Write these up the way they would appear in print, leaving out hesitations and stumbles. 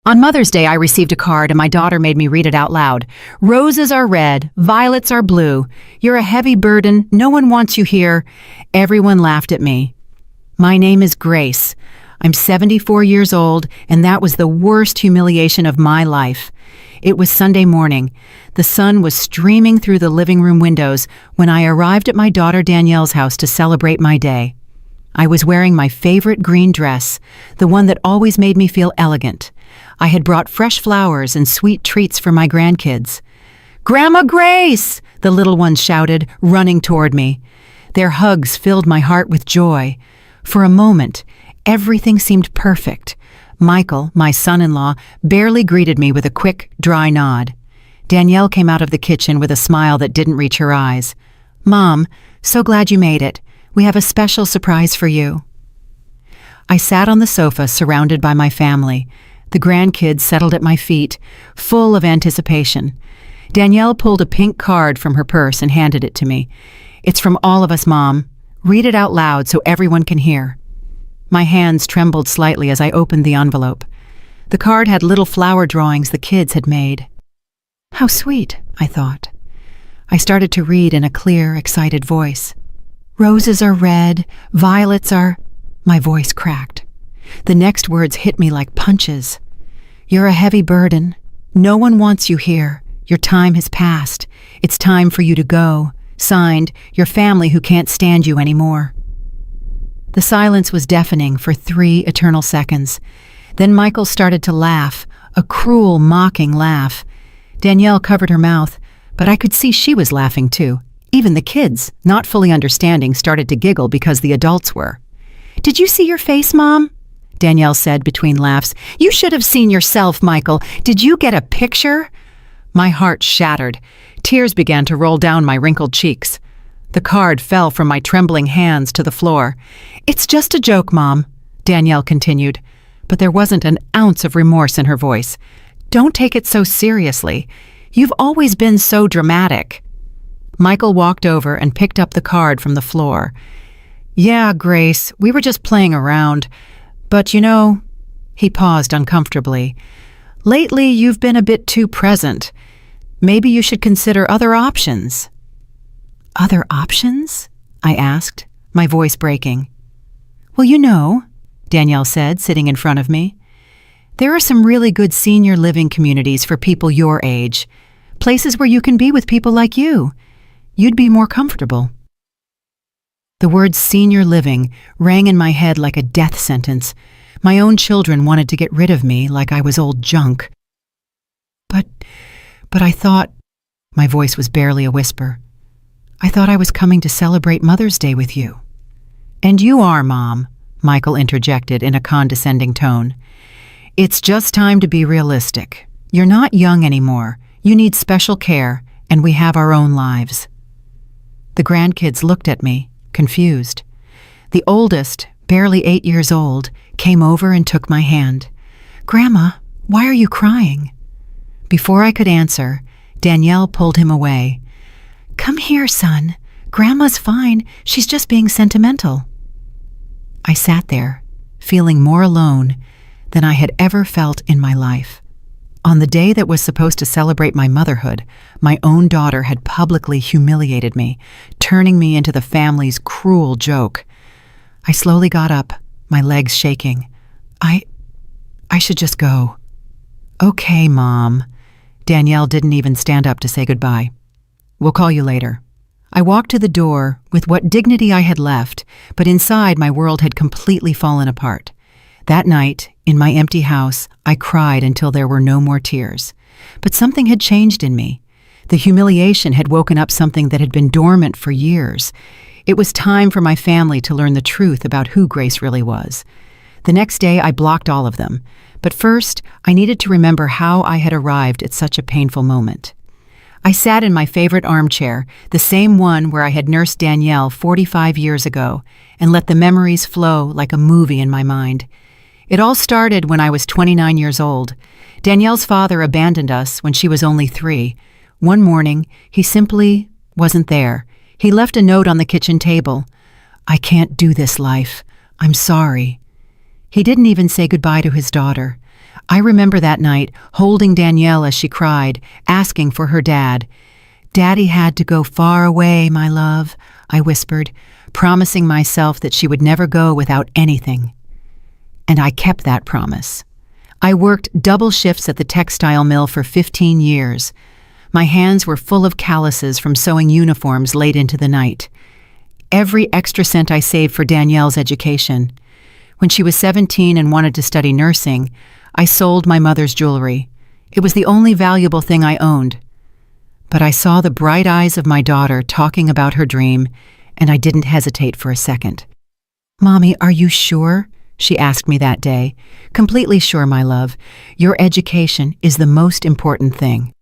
On Mother's Day, I received a card and my daughter made me read it out loud. Roses are red, violets are blue. You're a heavy burden, no one wants you here. Everyone laughed at me. My name is Grace. I'm 74 years old, and that was the worst humiliation of my life. It was Sunday morning. The sun was streaming through the living room windows when I arrived at my daughter Danielle's house to celebrate my day. I was wearing my favorite green dress, the one that always made me feel elegant. I had brought fresh flowers and sweet treats for my grandkids. "Grandma Grace!" the little ones shouted, running toward me. Their hugs filled my heart with joy. For a moment, everything seemed perfect. Michael, my son-in-law, barely greeted me with a quick, dry nod. Danielle came out of the kitchen with a smile that didn't reach her eyes. "Mom, so glad you made it. We have a special surprise for you." I sat on the sofa surrounded by my family. The grandkids settled at my feet, full of anticipation. Danielle pulled a pink card from her purse and handed it to me. "It's from all of us, Mom. Read it out loud so everyone can hear." My hands trembled slightly as I opened the envelope. The card had little flower drawings the kids had made. How sweet, I thought. I started to read in a clear, excited voice. "Roses are red, violets are—" My voice cracked. The next words hit me like punches. "You're a heavy burden. No one wants you here. Your time has passed. It's time for you to go. Signed, your family who can't stand you anymore." The silence was deafening for 3 eternal seconds. Then Michael started to laugh, a cruel, mocking laugh. Danielle covered her mouth, but I could see she was laughing too. Even the kids, not fully understanding, started to giggle because the adults were. "Did you see your face, Mom?" Danielle said between laughs. "You should have seen yourself, Michael. Did you get a picture?" My heart shattered. Tears began to roll down my wrinkled cheeks. The card fell from my trembling hands to the floor. "It's just a joke, Mom," Danielle continued, but there wasn't an ounce of remorse in her voice. "Don't take it so seriously. You've always been so dramatic." Michael walked over and picked up the card from the floor. "Yeah, Grace, we were just playing around. But you know," he paused uncomfortably, "lately you've been a bit too present. Maybe you should consider other options." "Other options?" I asked, my voice breaking. "Well, you know," Danielle said, sitting in front of me, "there are some really good senior living communities for people your age, places where you can be with people like you. You'd be more comfortable." The word senior living rang in my head like a death sentence. My own children wanted to get rid of me like I was old junk. But I thought, my voice was barely a whisper, I thought I was coming to celebrate Mother's Day with you. "And you are, Mom," Michael interjected in a condescending tone. "It's just time to be realistic. You're not young anymore. You need special care, and we have our own lives." The grandkids looked at me, confused. The oldest, barely 8 years old, came over and took my hand. "Grandma, why are you crying?" Before I could answer, Danielle pulled him away. "Come here, son. Grandma's fine. She's just being sentimental." I sat there, feeling more alone than I had ever felt in my life. On the day that was supposed to celebrate my motherhood, my own daughter had publicly humiliated me, turning me into the family's cruel joke. I slowly got up, my legs shaking. I should just go." "Okay, Mom." Danielle didn't even stand up to say goodbye. "We'll call you later." I walked to the door with what dignity I had left, but inside my world had completely fallen apart. That night, in my empty house, I cried until there were no more tears. But something had changed in me. The humiliation had woken up something that had been dormant for years. It was time for my family to learn the truth about who Grace really was. The next day, I blocked all of them. But first, I needed to remember how I had arrived at such a painful moment. I sat in my favorite armchair, the same one where I had nursed Danielle 45 years ago, and let the memories flow like a movie in my mind. It all started when I was 29 years old. Danielle's father abandoned us when she was only 3. One morning, he simply wasn't there. He left a note on the kitchen table. "I can't do this life. I'm sorry." He didn't even say goodbye to his daughter. I remember that night holding Danielle as she cried, asking for her dad. "Daddy had to go far away, my love," I whispered, promising myself that she would never go without anything. And I kept that promise. I worked double shifts at the textile mill for 15 years. My hands were full of calluses from sewing uniforms late into the night. Every extra cent I saved for Danielle's education. When she was 17 and wanted to study nursing, I sold my mother's jewelry. It was the only valuable thing I owned. But I saw the bright eyes of my daughter talking about her dream, and I didn't hesitate for a second. "Mommy, are you sure?" she asked me that day. "Completely sure, my love. Your education is the most important thing."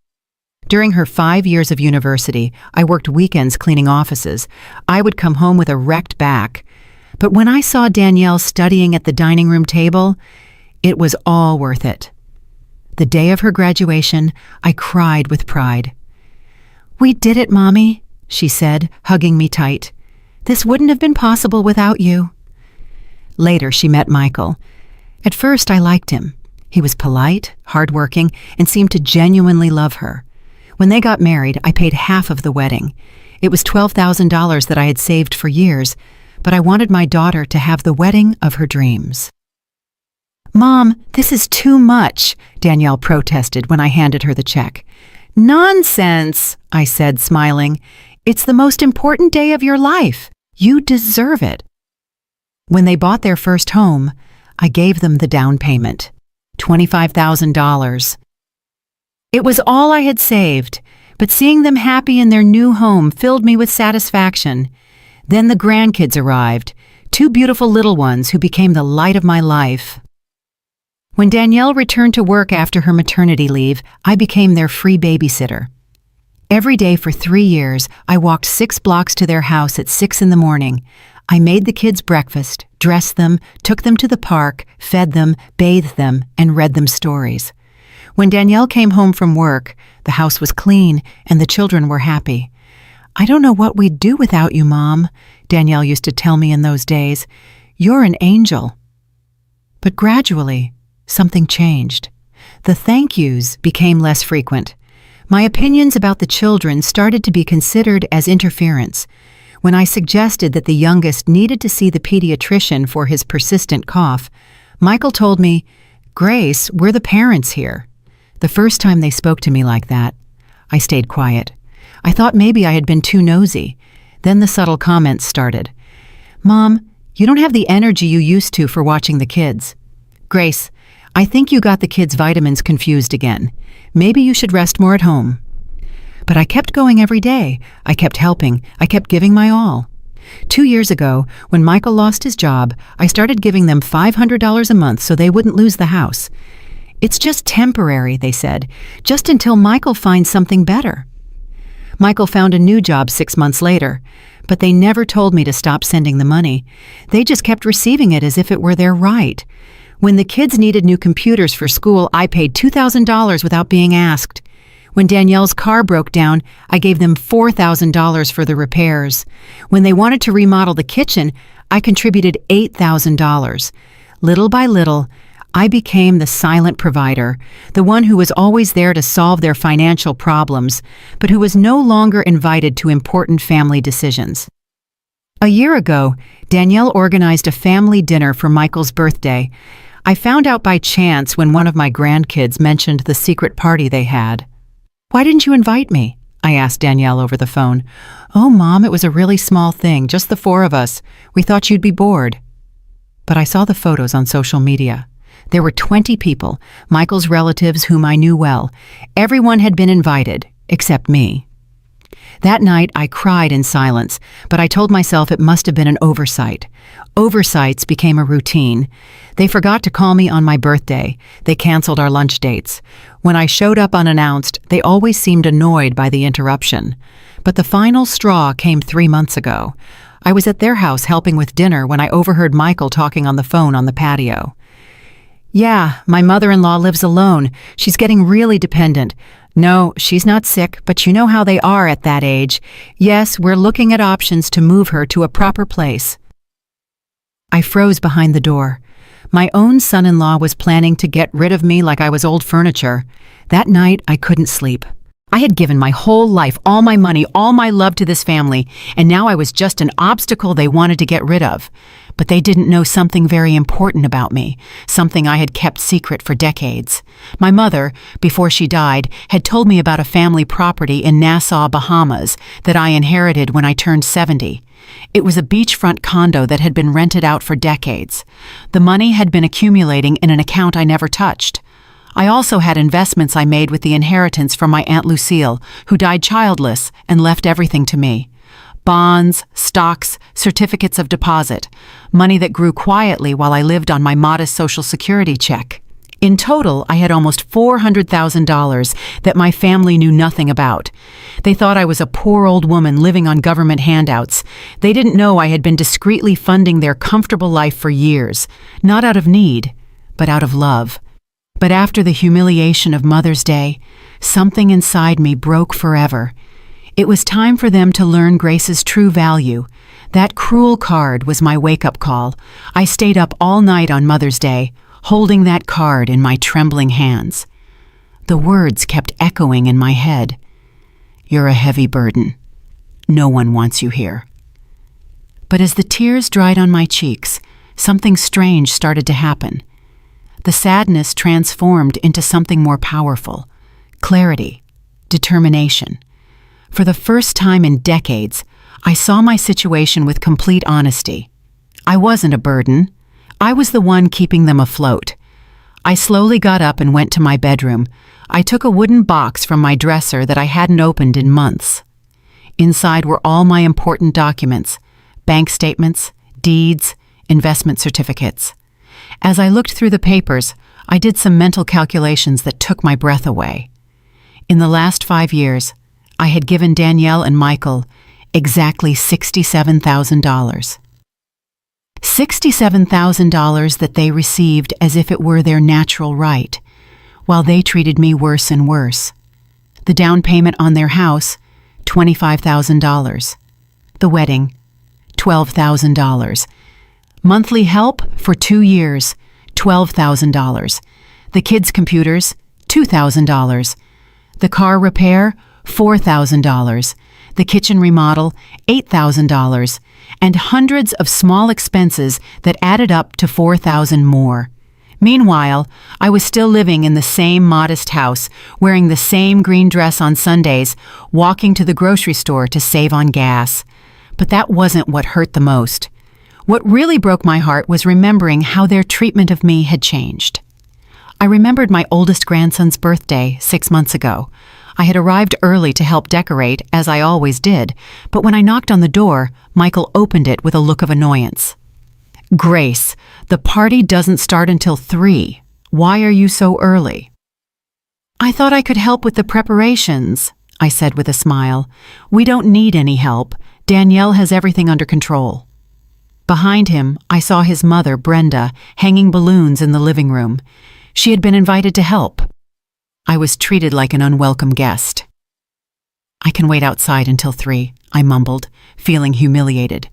During her 5 years of university, I worked weekends cleaning offices. I would come home with a wrecked back. But when I saw Danielle studying at the dining room table, it was all worth it. The day of her graduation, I cried with pride. "We did it, Mommy," she said, hugging me tight. "This wouldn't have been possible without you." Later, she met Michael. At first, I liked him. He was polite, hardworking, and seemed to genuinely love her. When they got married, I paid half of the wedding. It was $12,000 that I had saved for years, but I wanted my daughter to have the wedding of her dreams. "Mom, this is too much," Danielle protested when I handed her the check. "Nonsense," I said, smiling. "It's the most important day of your life. You deserve it." When they bought their first home, I gave them the down payment, $25,000. It was all I had saved, but seeing them happy in their new home filled me with satisfaction. Then the grandkids arrived, 2 beautiful little ones who became the light of my life. When Danielle returned to work after her maternity leave, I became their free babysitter. Every day for 3 years, I walked 6 blocks to their house at 6 in the morning. I made the kids breakfast, dressed them, took them to the park, fed them, bathed them, and read them stories. When Danielle came home from work, the house was clean and the children were happy. "I don't know what we'd do without you, Mom," Danielle used to tell me in those days. "You're an angel." But gradually, something changed. The thank yous became less frequent. My opinions about the children started to be considered as interference. When I suggested that the youngest needed to see the pediatrician for his persistent cough, Michael told me, "Grace, we're the parents here." The first time they spoke to me like that, I stayed quiet. I thought maybe I had been too nosy. Then the subtle comments started. "Mom, you don't have the energy you used to for watching the kids." "Grace, I think you got the kids' vitamins confused again. Maybe you should rest more at home." But I kept going every day. I kept helping. I kept giving my all. 2 years ago, when Michael lost his job, I started giving them $500 a month so they wouldn't lose the house. "It's just temporary," they said, "just until Michael finds something better." Michael found a new job 6 months later, but they never told me to stop sending the money. They just kept receiving it as if it were their right. When the kids needed new computers for school, I paid $2,000 without being asked. When Danielle's car broke down, I gave them $4,000 for the repairs. When they wanted to remodel the kitchen, I contributed $8,000. Little by little, I became the silent provider, the one who was always there to solve their financial problems, but who was no longer invited to important family decisions. A year ago, Danielle organized a family dinner for Michael's birthday. I found out by chance when one of my grandkids mentioned the secret party they had. "Why didn't you invite me?" I asked Danielle over the phone. "Oh, Mom, it was a really small thing, just the 4 of us. We thought you'd be bored." But I saw the photos on social media. There were 20 people, Michael's relatives whom I knew well. Everyone had been invited, except me. That night, I cried in silence, but I told myself it must have been an oversight. Oversights became a routine. They forgot to call me on my birthday. They canceled our lunch dates. When I showed up unannounced, they always seemed annoyed by the interruption. But the final straw came 3 months ago. I was at their house helping with dinner when I overheard Michael talking on the phone on the patio. "Yeah, my mother-in-law lives alone. She's getting really dependent. No, she's not sick, but you know how they are at that age. Yes, we're looking at options to move her to a proper place." I froze behind the door. My own son-in-law was planning to get rid of me like I was old furniture. That night, I couldn't sleep. I had given my whole life, all my money, all my love to this family, and now I was just an obstacle they wanted to get rid of. But they didn't know something very important about me, something I had kept secret for decades. My mother, before she died, had told me about a family property in Nassau, Bahamas, that I inherited when I turned 70. It was a beachfront condo that had been rented out for decades. The money had been accumulating in an account I never touched. I also had investments I made with the inheritance from my Aunt Lucille, who died childless and left everything to me. Bonds, stocks, certificates of deposit, money that grew quietly while I lived on my modest Social Security check. In total, I had almost $400,000 that my family knew nothing about. They thought I was a poor old woman living on government handouts. They didn't know I had been discreetly funding their comfortable life for years, not out of need, but out of love. But after the humiliation of Mother's Day, something inside me broke forever. It was time for them to learn Grace's true value. That cruel card was my wake-up call. I stayed up all night on Mother's Day, holding that card in my trembling hands. The words kept echoing in my head. "You're a heavy burden. No one wants you here." But as the tears dried on my cheeks, something strange started to happen. The sadness transformed into something more powerful: clarity, determination. For the first time in decades, I saw my situation with complete honesty. I wasn't a burden. I was the one keeping them afloat. I slowly got up and went to my bedroom. I took a wooden box from my dresser that I hadn't opened in months. Inside were all my important documents: bank statements, deeds, investment certificates. As I looked through the papers, I did some mental calculations that took my breath away. In the last 5 years, I had given Danielle and Michael exactly $67,000. $67,000 that they received as if it were their natural right, while they treated me worse and worse. The down payment on their house, $25,000. The wedding, $12,000. Monthly help for 2 years, $12,000. The kids' computers, $2,000. The car repair, $4,000. The kitchen remodel, $8,000. And hundreds of small expenses that added up to $4,000 more. Meanwhile, I was still living in the same modest house, wearing the same green dress on Sundays, walking to the grocery store to save on gas. But that wasn't what hurt the most. What really broke my heart was remembering how their treatment of me had changed. I remembered my oldest grandson's birthday 6 months ago. I had arrived early to help decorate, as I always did, but when I knocked on the door, Michael opened it with a look of annoyance. "Grace, the party doesn't start until 3. Why are you so early?" "I thought I could help with the preparations," I said with a smile. "We don't need any help. Danielle has everything under control." Behind him, I saw his mother, Brenda, hanging balloons in the living room. She had been invited to help. I was treated like an unwelcome guest. "I can wait outside until 3, I mumbled, feeling humiliated.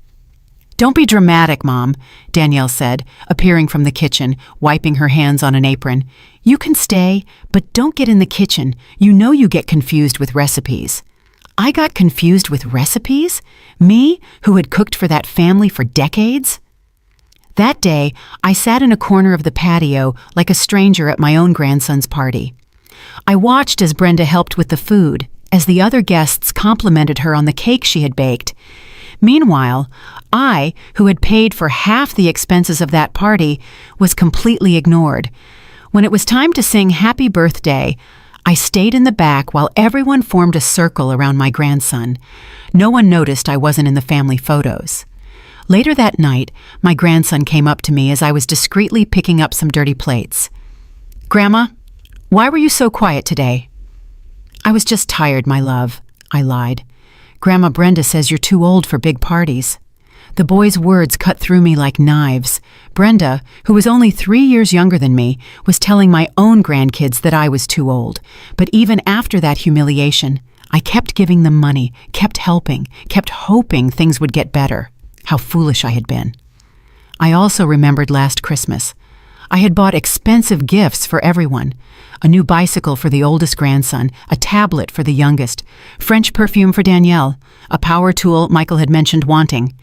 "Don't be dramatic, Mom," Danielle said, appearing from the kitchen, wiping her hands on an apron. "You can stay, but don't get in the kitchen. You know you get confused with recipes." I got confused with recipes? Me, who had cooked for that family for decades? That day, I sat in a corner of the patio like a stranger at my own grandson's party. I watched as Brenda helped with the food, as the other guests complimented her on the cake she had baked. Meanwhile, I, who had paid for half the expenses of that party, was completely ignored. When it was time to sing Happy Birthday, I stayed in the back while everyone formed a circle around my grandson. No one noticed I wasn't in the family photos. Later that night, my grandson came up to me as I was discreetly picking up some dirty plates. "Grandma, why were you so quiet today?" "I was just tired, my love," I lied. "Grandma Brenda says you're too old for big parties." The boy's words cut through me like knives. Brenda, who was only 3 years younger than me, was telling my own grandkids that I was too old. But even after that humiliation, I kept giving them money, kept helping, kept hoping things would get better. How foolish I had been. I also remembered last Christmas. I had bought expensive gifts for everyone. A new bicycle for the oldest grandson, a tablet for the youngest, French perfume for Danielle, a power tool Michael had mentioned wanting.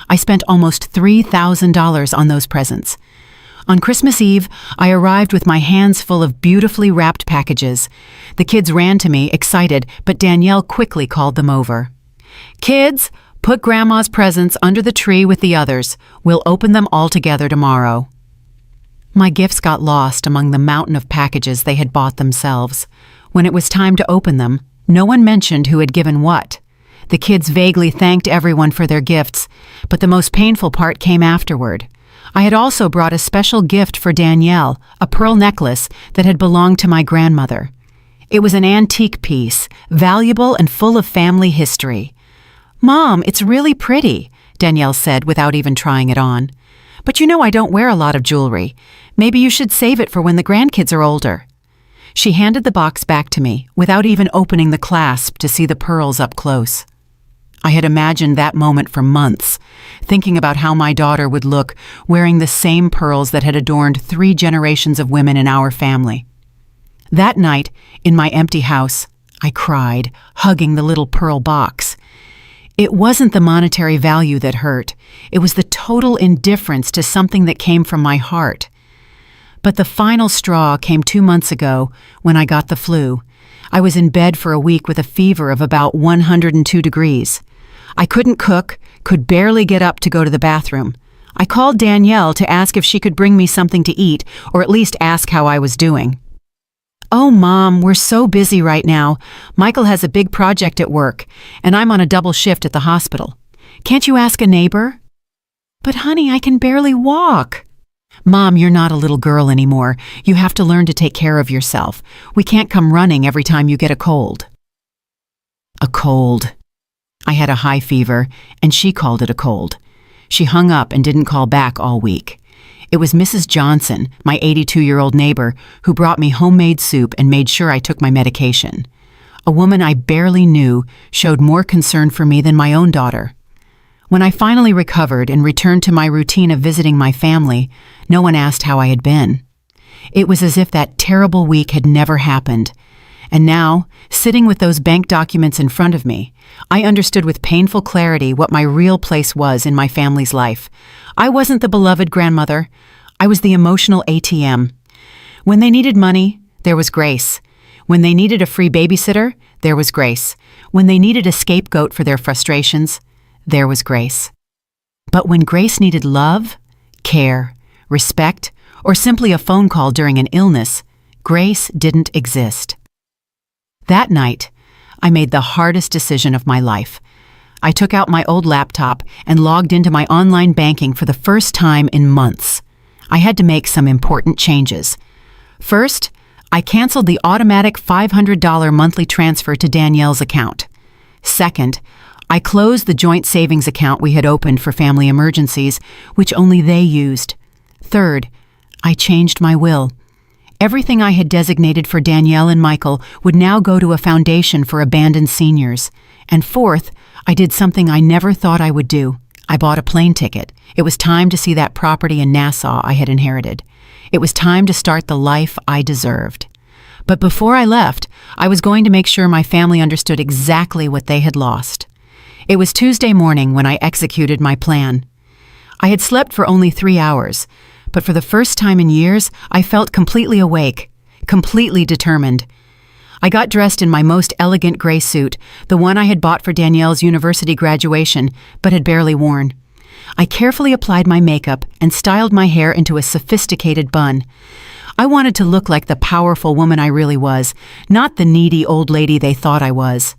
I spent almost $3,000 on those presents. On Christmas Eve, I arrived with my hands full of beautifully wrapped packages. The kids ran to me, excited, but Danielle quickly called them over. "Kids, put Grandma's presents under the tree with the others. We'll open them all together tomorrow." My gifts got lost among the mountain of packages they had bought themselves. When it was time to open them, no one mentioned who had given what. The kids vaguely thanked everyone for their gifts, but the most painful part came afterward. I had also brought a special gift for Danielle, a pearl necklace that had belonged to my grandmother. It was an antique piece, valuable and full of family history. "Mom, it's really pretty," Danielle said without even trying it on. "But you know I don't wear a lot of jewelry. Maybe you should save it for when the grandkids are older." She handed the box back to me without even opening the clasp to see the pearls up close. I had imagined that moment for months, thinking about how my daughter would look wearing the same pearls that had adorned 3 generations of women in our family. That night, in my empty house, I cried, hugging the little pearl box. It wasn't the monetary value that hurt. It was the total indifference to something that came from my heart. But the final straw came 2 months ago when I got the flu. I was in bed for a week with a fever of about 102 degrees. I couldn't cook, could barely get up to go to the bathroom. I called Danielle to ask if she could bring me something to eat, or at least ask how I was doing. "Oh, Mom, we're so busy right now. Michael has a big project at work, and I'm on a double shift at the hospital. Can't you ask a neighbor?" "But honey, I can barely walk." "Mom, you're not a little girl anymore. You have to learn to take care of yourself. We can't come running every time you get a cold." A cold. I had a high fever, and she called it a cold. She hung up and didn't call back all week. It was Mrs. Johnson, my 82-year-old neighbor, who brought me homemade soup and made sure I took my medication. A woman I barely knew showed more concern for me than my own daughter. When I finally recovered and returned to my routine of visiting my family, no one asked how I had been. It was as if that terrible week had never happened. And now, sitting with those bank documents in front of me, I understood with painful clarity what my real place was in my family's life. I wasn't the beloved grandmother. I was the emotional ATM. When they needed money, there was Grace. When they needed a free babysitter, there was Grace. When they needed a scapegoat for their frustrations, there was Grace. But when Grace needed love, care, respect, or simply a phone call during an illness, Grace didn't exist. That night, I made the hardest decision of my life. I took out my old laptop and logged into my online banking for the first time in months. I had to make some important changes. First, I canceled the automatic $500 monthly transfer to Danielle's account. Second, I closed the joint savings account we had opened for family emergencies, which only they used. Third, I changed my will. Everything I had designated for Danielle and Michael would now go to a foundation for abandoned seniors. And fourth, I did something I never thought I would do. I bought a plane ticket. It was time to see that property in Nassau I had inherited. It was time to start the life I deserved. But before I left, I was going to make sure my family understood exactly what they had lost. It was Tuesday morning when I executed my plan. I had slept for only 3 hours, but for the first time in years, I felt completely awake, completely determined. I got dressed in my most elegant gray suit, the one I had bought for Danielle's university graduation, but had barely worn. I carefully applied my makeup and styled my hair into a sophisticated bun. I wanted to look like the powerful woman I really was, not the needy old lady they thought I was.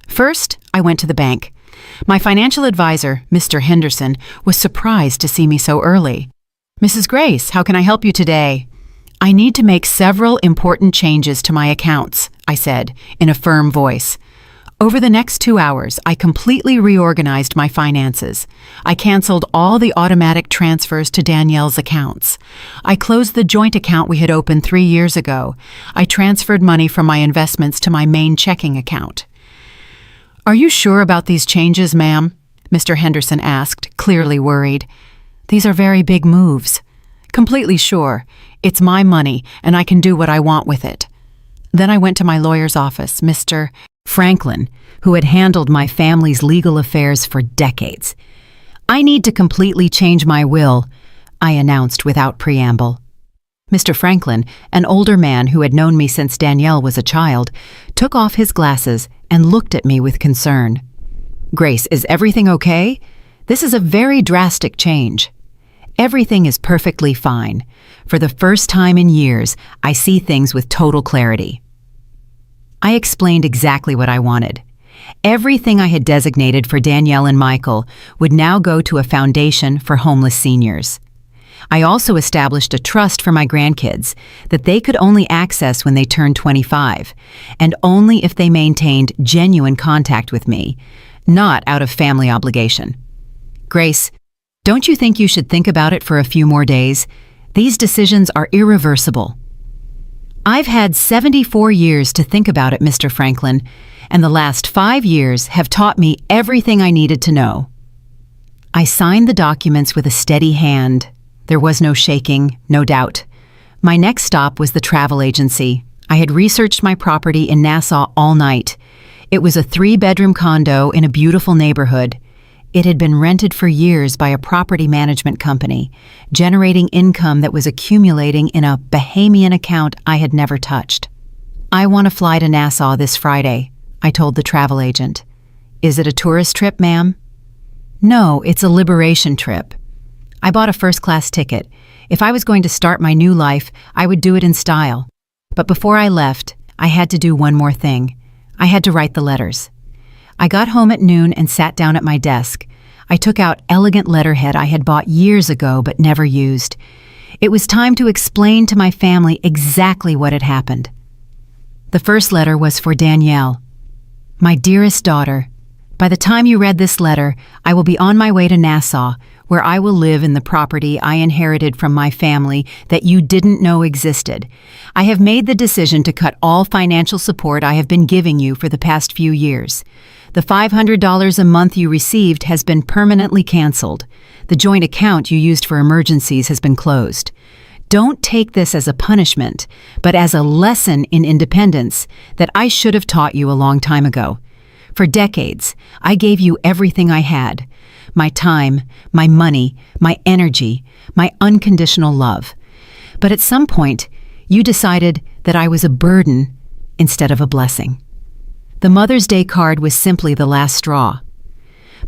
First, I went to the bank. My financial advisor, Mr. Henderson, was surprised to see me so early. "Mrs. Grace, how can I help you today?" "I need to make several important changes to my accounts," I said, in a firm voice. Over the next 2 hours, I completely reorganized my finances. I canceled all the automatic transfers to Danielle's accounts. I closed the joint account we had opened 3 years ago. I transferred money from my investments to my main checking account. "Are you sure about these changes, ma'am?" Mr. Henderson asked, clearly worried. "These are very big moves." Completely sure. It's my money, and I can do what I want with it. Then I went to my lawyer's office, Mr. Franklin, who had handled my family's legal affairs for decades. I need to completely change my will, I announced without preamble. Mr. Franklin, an older man who had known me since Danielle was a child, took off his glasses and looked at me with concern. Grace, is everything okay? This is a very drastic change. Everything is perfectly fine. For the first time in years, I see things with total clarity. I explained exactly what I wanted. Everything I had designated for Danielle and Michael would now go to a foundation for homeless seniors. I also established a trust for my grandkids that they could only access when they turned 25, and only if they maintained genuine contact with me, not out of family obligation. Grace, don't you think you should think about it for a few more days? These decisions are irreversible. I've had 74 years to think about it, Mr. Franklin, and the last 5 years have taught me everything I needed to know. I signed the documents with a steady hand. There was no shaking, no doubt. My next stop was the travel agency. I had researched my property in Nassau all night. It was a 3-bedroom condo in a beautiful neighborhood. It had been rented for years by a property management company, generating income that was accumulating in a Bahamian account I had never touched. I want to fly to Nassau this Friday, I told the travel agent. Is it a tourist trip, ma'am? No, it's a liberation trip. I bought a first-class ticket. If I was going to start my new life, I would do it in style. But before I left, I had to do one more thing. I had to write the letters. I got home at noon and sat down at my desk. I took out elegant letterhead I had bought years ago but never used. It was time to explain to my family exactly what had happened. The first letter was for Danielle. My dearest daughter, by the time you read this letter, I will be on my way to Nassau, where I will live in the property I inherited from my family that you didn't know existed. I have made the decision to cut all financial support I have been giving you for the past few years. The $500 a month you received has been permanently canceled. The joint account you used for emergencies has been closed. Don't take this as a punishment, but as a lesson in independence that I should have taught you a long time ago. For decades, I gave you everything I had. My time, my money, my energy, my unconditional love. But at some point, you decided that I was a burden instead of a blessing. The Mother's Day card was simply the last straw.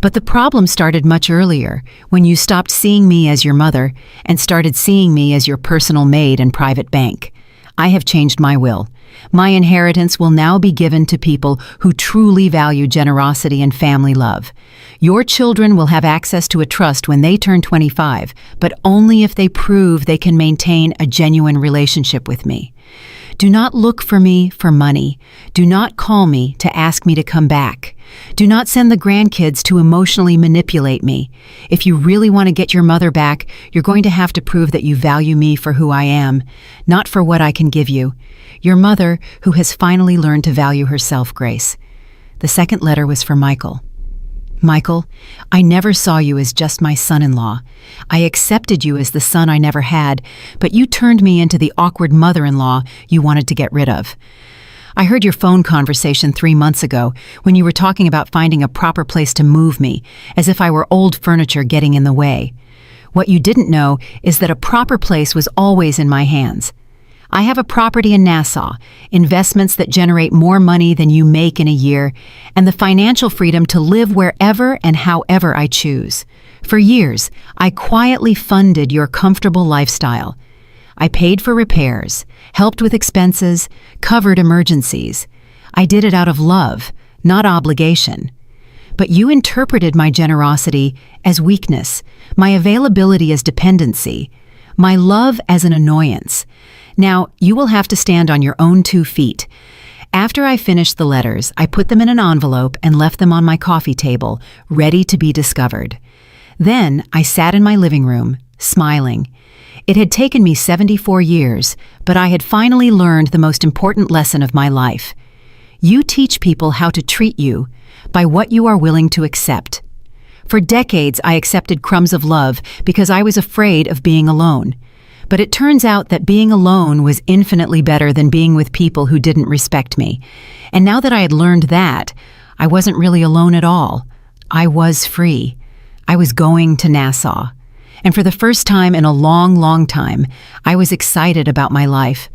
But the problem started much earlier, when you stopped seeing me as your mother and started seeing me as your personal maid and private bank. I have changed my will. My inheritance will now be given to people who truly value generosity and family love. Your children will have access to a trust when they turn 25, but only if they prove they can maintain a genuine relationship with me. Do not look for me for money. Do not call me to ask me to come back. Do not send the grandkids to emotionally manipulate me. If you really want to get your mother back, you're going to have to prove that you value me for who I am, not for what I can give you. Your mother, who has finally learned to value herself, Grace. The second letter was for Michael. Michael, I never saw you as just my son-in-law. I accepted you as the son I never had, but you turned me into the awkward mother-in-law you wanted to get rid of. I heard your phone conversation 3 months ago when you were talking about finding a proper place to move me, as if I were old furniture getting in the way. What you didn't know is that a proper place was always in my hands. I have a property in Nassau, investments that generate more money than you make in a year, and the financial freedom to live wherever and however I choose. For years, I quietly funded your comfortable lifestyle. I paid for repairs, helped with expenses, covered emergencies. I did it out of love, not obligation. But you interpreted my generosity as weakness, my availability as dependency, my love as an annoyance. Now, you will have to stand on your own 2 feet. After I finished the letters, I put them in an envelope and left them on my coffee table, ready to be discovered. Then I sat in my living room, smiling. It had taken me 74 years, but I had finally learned the most important lesson of my life. You teach people how to treat you by what you are willing to accept. For decades, I accepted crumbs of love because I was afraid of being alone. But it turns out that being alone was infinitely better than being with people who didn't respect me. And now that I had learned that, I wasn't really alone at all. I was free. I was going to Nassau. And for the first time in a long, long time, I was excited about my life.